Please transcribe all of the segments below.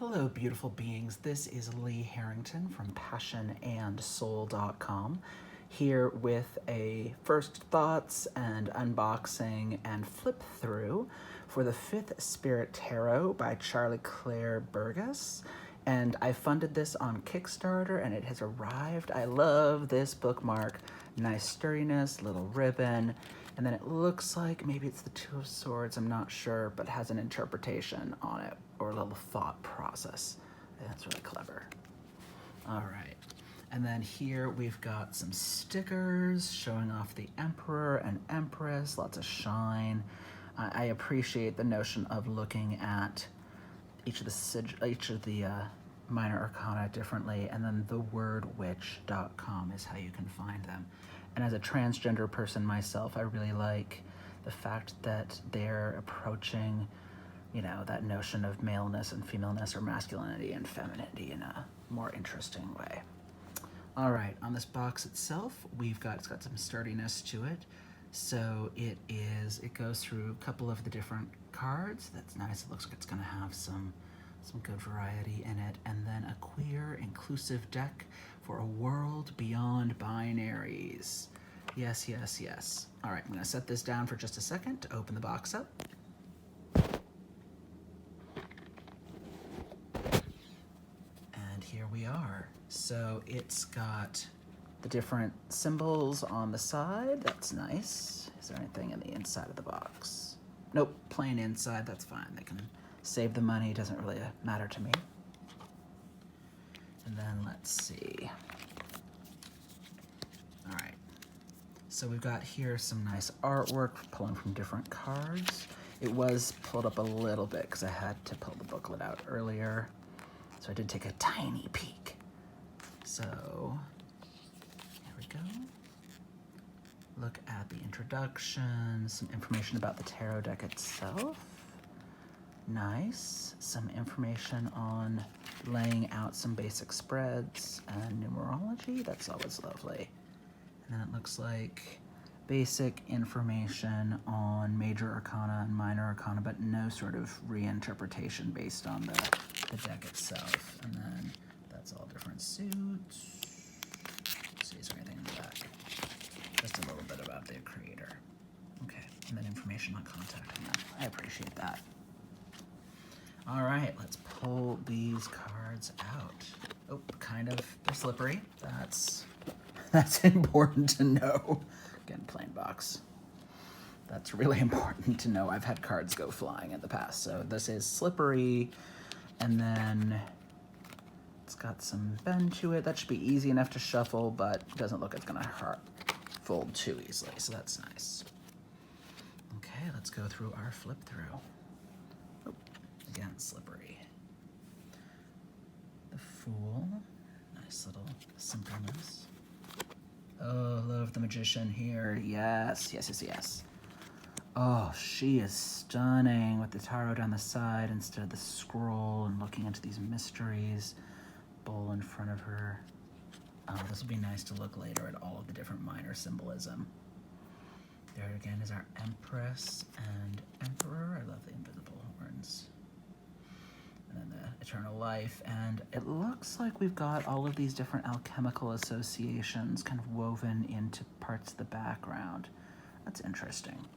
Hello, beautiful beings. This is Lee Harrington from passionandsoul.com, here with a first thoughts and unboxing and flip through for the Fifth Spirit Tarot by Charlie Claire Burgess. And I funded this on Kickstarter and it has arrived. I love this bookmark. Nice sturdiness, little ribbon. And then it looks like maybe it's the Two of Swords, I'm not sure, but has an interpretation on it or a little thought process. That's really clever. All right. And then here we've got some stickers showing off the Emperor and Empress, lots of shine. I appreciate the notion of looking at each of the minor arcana differently, and then thewordwitch.com is how you can find them. And as a transgender person myself, I really like the fact that they're approaching, you know, that notion of maleness and femaleness or masculinity and femininity in a more interesting way. All right, on this box itself, it's got some sturdiness to it. So it goes through a couple of the different cards. That's nice. It looks like it's gonna have some good variety in it. And then a queer, inclusive deck for a world beyond binaries. Yes, yes, yes. All right, I'm gonna set this down for just a second to open the box up. And here we are. So it's got the different symbols on the side. That's nice. Is there anything in the inside of the box? Nope, plain inside, that's fine. They can save the money, doesn't really matter to me. And then let's see. All right, so we've got here some nice artwork pulling from different cards. It was pulled up a little bit because I had to pull the booklet out earlier. So I did take a tiny peek. So, here we go. Look at the introduction, some information about the tarot deck itself. Nice. Some information on laying out some basic spreads and numerology. That's always lovely. And then it looks like basic information on major arcana and minor arcana, but no sort of reinterpretation based on the deck itself. And then that's all different suits. Let's see, is there anything in the back? Just a little bit about their creator. Okay, and then information on contacting them. I appreciate that. All right, let's pull these cards out. Oh, kind of, they're slippery. That's important to know. Again, plain box. That's really important to know. I've had cards go flying in the past, so this is slippery, and then it's got some bend to it. That should be easy enough to shuffle, but it doesn't look like it's gonna fold too easily, so that's nice. Okay, let's go through our flip through. Oh, again, slippery. The Fool, nice little simpleness. Oh, love the Magician here. Yes, yes, yes, yes. Oh, she is stunning with the tarot down the side instead of the scroll and looking into these mysteries. Bowl in front of her. Oh, this will be nice to look later at all of the different minor symbolism. There again is our Empress and Emperor. I love the invisible horns. And then the eternal life. And it looks like we've got all of these different alchemical associations kind of woven into parts of the background. That's interesting.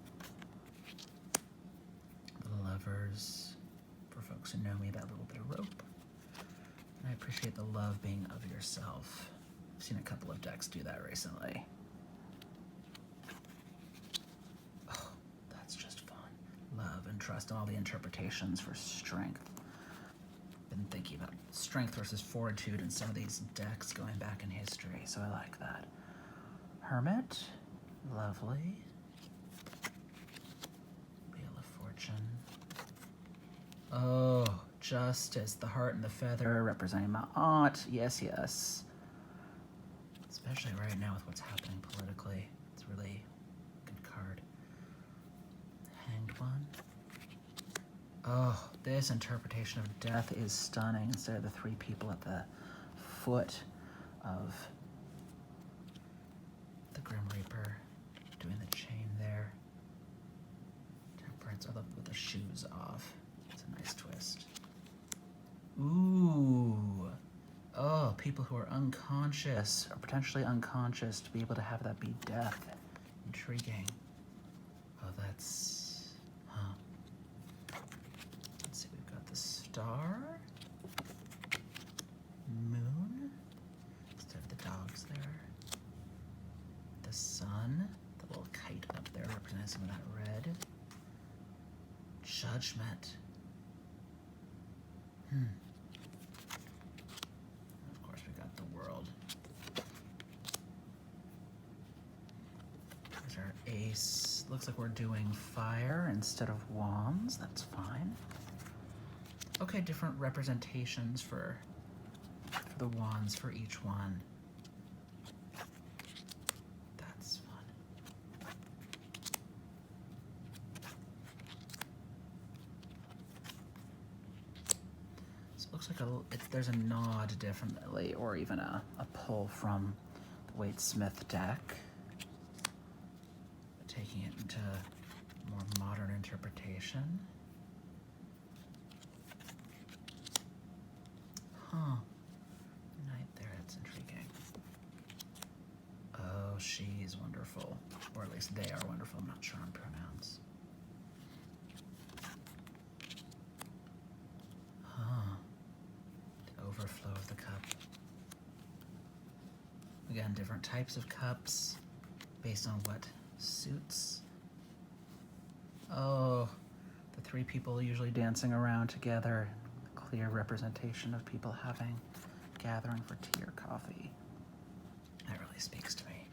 The Lovers. For folks who know me, that little bit of rope. And I appreciate the love being of yourself. I've seen a couple of decks do that recently. Oh, that's just fun. Love and trust and all the interpretations for strength. Been thinking about strength versus fortitude in some of these decks going back in history, so I like that. Hermit, lovely. Wheel of Fortune. Oh, Justice, the Heart and the Feather, representing my aunt. Yes, yes. Especially right now with what's happening politically. It's a really good card. Hanged One. Oh, this interpretation of death is stunning. Instead of the three people at the foot of the Grim Reaper doing the chain there. Temperance, I love with the shoes off. It's a nice twist. Ooh. people who are unconscious or potentially unconscious to be able to have that be death. Intriguing. Oh, that's... huh. Let's see, we've got the star. Moon. Instead of the dogs there. The sun. The little kite up there representing some of that red. Judgment. Of course, we got the world. There's our ace. Looks like we're doing fire instead of wands. That's fine. Okay, different representations for the wands for each one. That's fun. So it looks like there's a nod definitely, or even a pull from the Waite-Smith deck, taking it into more modern interpretation. Huh. Right there, that's intriguing. Oh, she's wonderful. Or at least they are wonderful. I'm not sure on pronouns. Huh. The overflow of the cup. Again, different types of cups based on what suits. Oh, the three people usually dancing around together. Clear representation of people gathering for tea or coffee. That really speaks to me.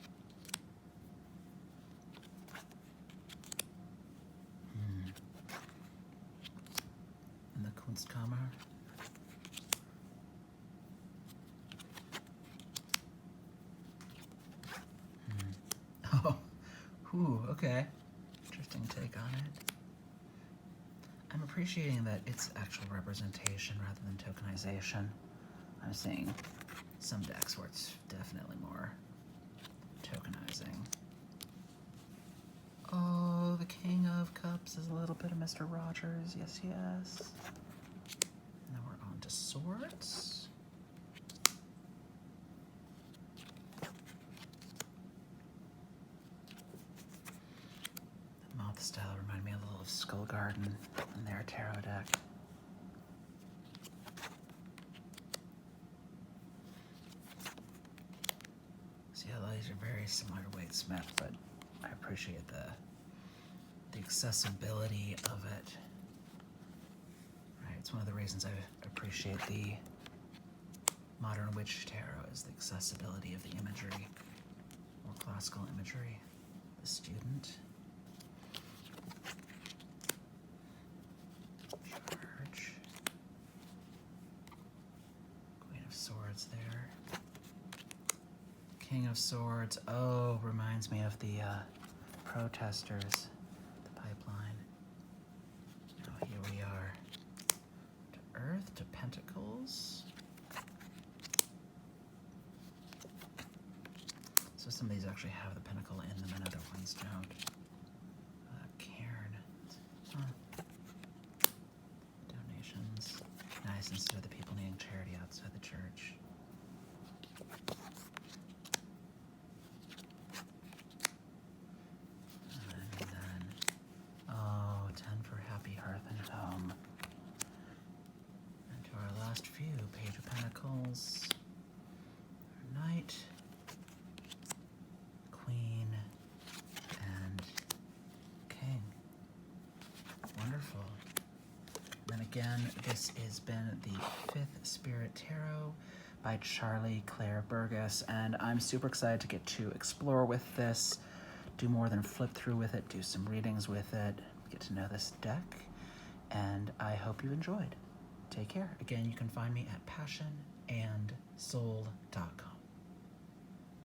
In the Kunstkammer. Oh, okay. Interesting take on it. I'm appreciating that it's actual representation rather than tokenization. I'm seeing some decks where it's definitely more tokenizing. Oh, the King of Cups is a little bit of Mr. Rogers. Yes, yes. Now we're on to swords. The moth style reminded me a little of Skull Garden in their tarot deck. See how these are very similar to Waite-Smith, but I appreciate the accessibility of it. Right, it's one of the reasons I appreciate the modern witch tarot is the accessibility of the imagery, more classical imagery. The student. Charge. Queen of Swords there. King of Swords. Oh, reminds me of the protesters. The pipeline. Now here we are. To Earth, to Pentacles. So some of these actually have the pentacle in them and other ones don't. Cairn. Huh. Donations. Nice, instead of the people needing charity outside the church. And then, oh, 10 for Happy Hearth and Home. And to our last few, Page of Pentacles. Knight. Queen and King. Wonderful. Then again, this has been the 5th Spirit Tarot by Charlie Claire Burgess, and I'm super excited to get to explore with this, do more than flip through with it, do some readings with it, get to know this deck, and I hope you enjoyed. Take care. Again, you can find me at passionandsoul.com.